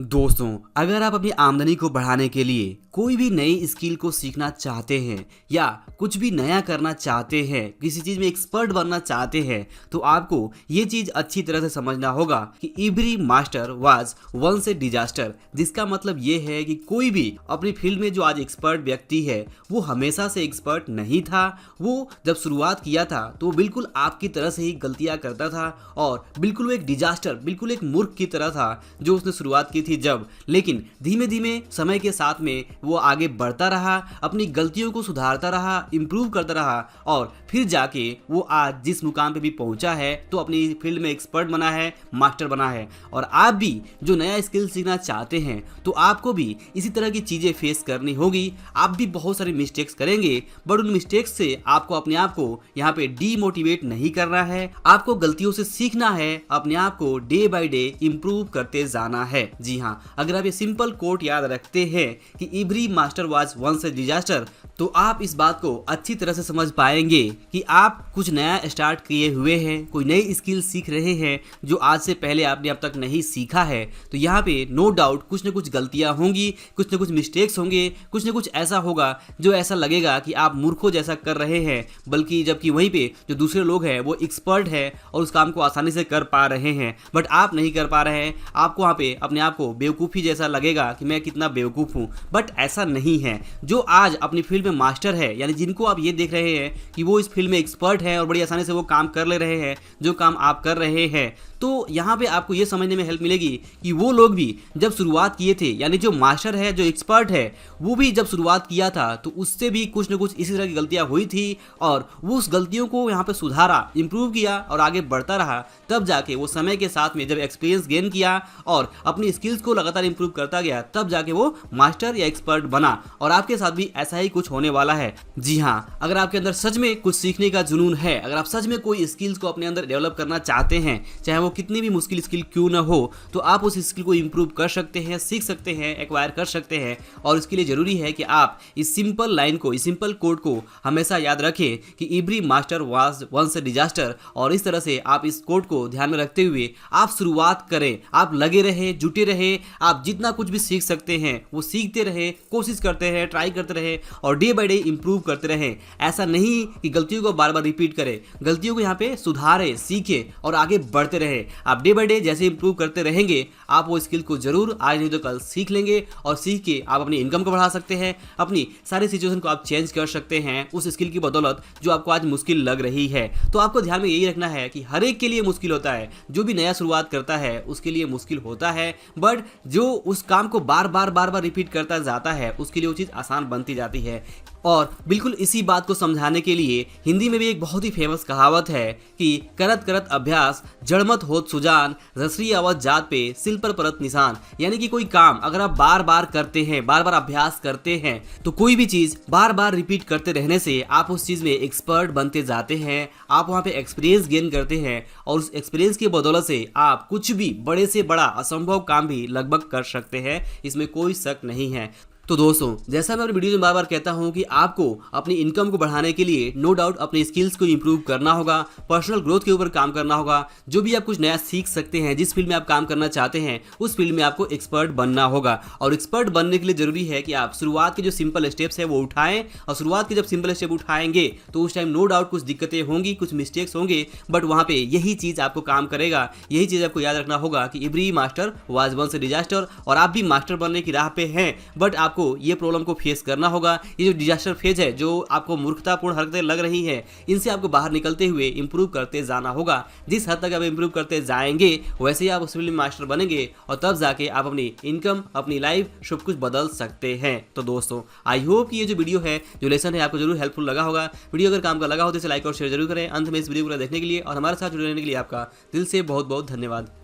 दोस्तों, अगर आप अपनी आमदनी को बढ़ाने के लिए कोई भी नई स्किल को सीखना चाहते हैं या कुछ भी नया करना चाहते हैं, किसी चीज़ में एक्सपर्ट बनना चाहते हैं, तो आपको ये चीज़ अच्छी तरह से समझना होगा कि every master was once a disaster. जिसका मतलब ये है कि कोई भी अपनी फील्ड में जो आज एक्सपर्ट व्यक्ति है वो हमेशा से एक्सपर्ट नहीं था। वो जब शुरुआत किया था तो वो बिल्कुल आपकी तरह से ही गलतियाँ करता था और बिल्कुल वो एक डिजास्टर, बिल्कुल एक मूर्ख की तरह था जो उसने शुरुआत की थी जब। लेकिन धीमे धीमे समय के साथ में वो आगे बढ़ता रहा, अपनी गलतियों को सुधारता रहा, इम्प्रूव करता रहा और फिर जाके वो आज जिस मुकाम पे भी पहुंचा है तो अपनी फील्ड में एक्सपर्ट बना है, मास्टर बना है। और आप भी जो नया स्किल सीखना चाहते हैं तो आपको भी इसी तरह की चीज़ें फेस करनी होगी। आप भी बहुत सारी मिस्टेक्स करेंगे, बट उन मिस्टेक्स से आपको अपने आप को यहाँ पे डीमोटिवेट नहीं करना है। आपको गलतियों से सीखना है, अपने आप को डे बाय डे इम्प्रूव करते जाना है। जी हाँ, अगर आप ये सिंपल कोट याद रखते हैं कि every master was once a disaster, तो आप इस बात को अच्छी तरह से समझ पाएंगे कि आप कुछ नया स्टार्ट किए हुए हैं, कोई नई स्किल सीख रहे हैं जो आज से पहले आपने अब तक नहीं सीखा है। तो यहाँ पे नो डाउट कुछ न कुछ गलतियाँ होंगी, कुछ न कुछ मिस्टेक्स होंगे, कुछ न कुछ ऐसा होगा जो ऐसा लगेगा कि आप मूर्खों जैसा कर रहे हैं, बल्कि जबकि वहीं पे जो दूसरे लोग हैं वो एक्सपर्ट है और उस काम को आसानी से कर पा रहे हैं, बट आप नहीं कर पा रहे हैं। आपको वहाँ पे अपने आप को बेवकूफ़ी जैसा लगेगा कि मैं कितना बेवकूफ़ हूँ, बट ऐसा नहीं है। जो आज अपनी फील्ड में मास्टर है, यानी जिनको आप ये देख रहे हैं कि वो इस फील्ड में एक्सपर्ट है और बड़ी आसानी से वो काम कर ले रहे हैं जो काम आप कर रहे हैं, तो यहाँ पे आपको ये समझने में हेल्प मिलेगी कि वो लोग भी जब शुरुआत किए थे, यानी जो मास्टर है, जो एक्सपर्ट है, वो भी जब शुरुआत किया था तो उससे भी कुछ न कुछ इसी तरह की गलतियाँ हुई थी और वो उस गलतियों को यहाँ पे सुधारा, इंप्रूव किया और आगे बढ़ता रहा। तब जाके वो समय के साथ में जब एक्सपीरियंस गेन किया और अपनी स्किल्स को लगातार इंप्रूव करता गया, तब जाके वो मास्टर या एक्सपर्ट बना। और आपके साथ भी ऐसा ही कुछ होने वाला है। जी हाँ, अगर आपके अंदर सच में कुछ सीखने का जुनून है, अगर आप सच में कोई स्किल्स को अपने अंदर डेवलप करना चाहते हैं, चाहे वो कितनी भी मुश्किल स्किल क्यों ना हो, तो आप उस स्किल को इंप्रूव कर सकते हैं, सीख सकते हैं, एक्वायर कर सकते हैं। और इसके लिए जरूरी है कि आप इस सिंपल लाइन को, इस सिंपल कोड को हमेशा याद रखें कि every master was once a disaster. और इस तरह से आप इस कोड को ध्यान में रखते हुए आप शुरुआत करें, आप लगे रहे, जुटे रहे, आप जितना कुछ भी सीख सकते हैं वो सीखते रहे, कोशिश करते रहे, ट्राई करते रहे और डे बाय डे इंप्रूव करते रहे। ऐसा नहीं कि गलतियों को बार बार रिपीट करें, गलतियों को यहाँ पे सुधारे, सीखे और आगे बढ़ते रहे। आप डे बाय डे जैसे इंप्रूव करते रहेंगे, आप वो स्किल को जरूर आज नहीं तो कल सीख लेंगे और सीख के आप अपनी इनकम को बढ़ा सकते हैं, अपनी सारी सिचुएशन को आप चेंज कर सकते हैं उस स्किल की बदौलत जो आपको आज मुश्किल लग रही है। तो आपको ध्यान में यही रखना है कि हर एक के लिए मुश्किल होता है, जो भी नया शुरुआत करता है उसके लिए मुश्किल होता है, बट जो उस काम को बार बार रिपीट करता जाता है उसके लिए वो चीज़ आसान बनती जाती है। और बिल्कुल इसी बात को समझाने के लिए हिंदी में भी एक बहुत ही फेमस कहावत है कि करत करत अभ्यास जड़मत होत सुजान, रसरी अवध जात पे सिल पर परत निशान। यानी कि कोई काम अगर आप बार बार करते हैं, बार बार अभ्यास करते हैं, तो कोई भी चीज़ बार बार रिपीट करते रहने से आप उस चीज़ में एक्सपर्ट बनते जाते हैं, आप वहाँ पे एक्सपीरियंस गेन करते हैं और उस एक्सपीरियंस की बदौलत से आप कुछ भी बड़े से बड़ा असंभव काम भी लगभग कर सकते हैं, इसमें कोई शक नहीं है। तो दोस्तों, जैसा मैं अपनी वीडियो में बार बार कहता हूं कि आपको अपनी इनकम को बढ़ाने के लिए नो डाउट अपने स्किल्स को इंप्रूव करना होगा, पर्सनल ग्रोथ के ऊपर काम करना होगा। जो भी आप कुछ नया सीख सकते हैं, जिस फील्ड में आप काम करना चाहते हैं उस फील्ड में आपको एक्सपर्ट बनना होगा। और एक्सपर्ट बनने के लिए जरूरी है कि आप शुरुआत के जो सिंपल स्टेप्स है वो उठाएं, और शुरुआत के जब सिंपल स्टेप उठाएंगे तो उस टाइम नो डाउट कुछ दिक्कतें होंगी, कुछ मिस्टेक्स होंगे, बट वहाँ पे यही चीज़ आपको काम करेगा। यही चीज़ आपको याद रखना होगा कि every master was once a disaster. और आप भी मास्टर बनने की राह पे हैं, बट आपको ये प्रॉब्लम को फेस करना होगा। ये जो डिजास्टर फेज है, जो आपको मूर्खतापूर्ण हरकतें लग रही है, इनसे आपको बाहर निकलते हुए इंप्रूव करते जाना होगा। जिस हद तक आप इंप्रूव करते जाएंगे वैसे ही आप उस फील्ड में मास्टर बनेंगे और तब जाके आप अपनी इनकम, अपनी लाइफ सब कुछ बदल सकते हैं। तो दोस्तों, आई होप कि ये जो वीडियो है, जो लेसन है, आपको जरूर हेल्पफुल लगा होगा। वीडियो अगर काम का लगा हो तो इसे लाइक और शेयर जरूर करें। अंत में इस वीडियो को देखने के लिए और हमारे साथ जुड़े रहने के लिए आपका दिल से बहुत बहुत धन्यवाद।